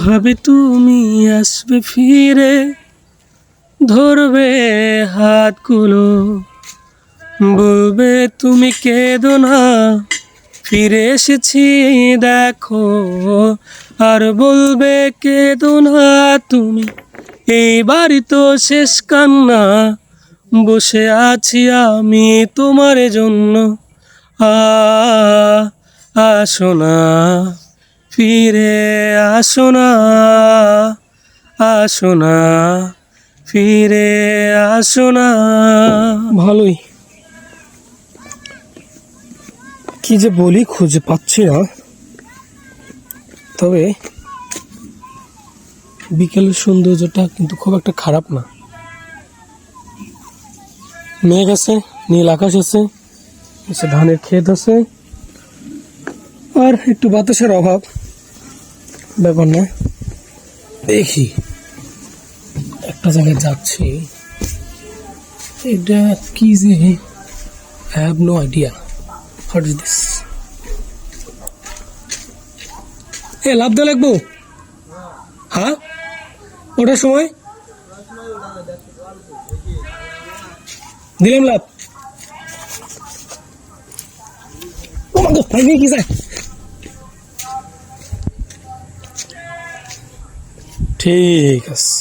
ভাবে তুমি আসবে ফিরে, ধরবে হাতগুলো, বলবে তুমি কেঁদো না, ফিরে এসেছি দেখো। আর বলবে কেঁদো না তুমি, এইবারই তো শেষ কান্না, বসে আছি আমি তোমার জন্য। আসো না, ফিরে আসো না, আসো না, ফিরে আসো না। ভালোই, কি যে বলি খুঁজে পাচ্ছি না। তবে বিকেলের সৌন্দর্যটা কিন্তু খুব একটা খারাপ না। মেঘ আছে, নীল আকাশ আছে, ধানের ক্ষেত আছে, আর একটু বাতাসের অভাব, ব্যাপার না। দেখি একটা জায়গায় যাচ্ছি, এটা কি যে, I have no idea what is this. লাভ দেওয়া লাগবো? হ্যাঁ, ওটার সময় দিলাম লাভ। কি যায়, ঠিক আছে।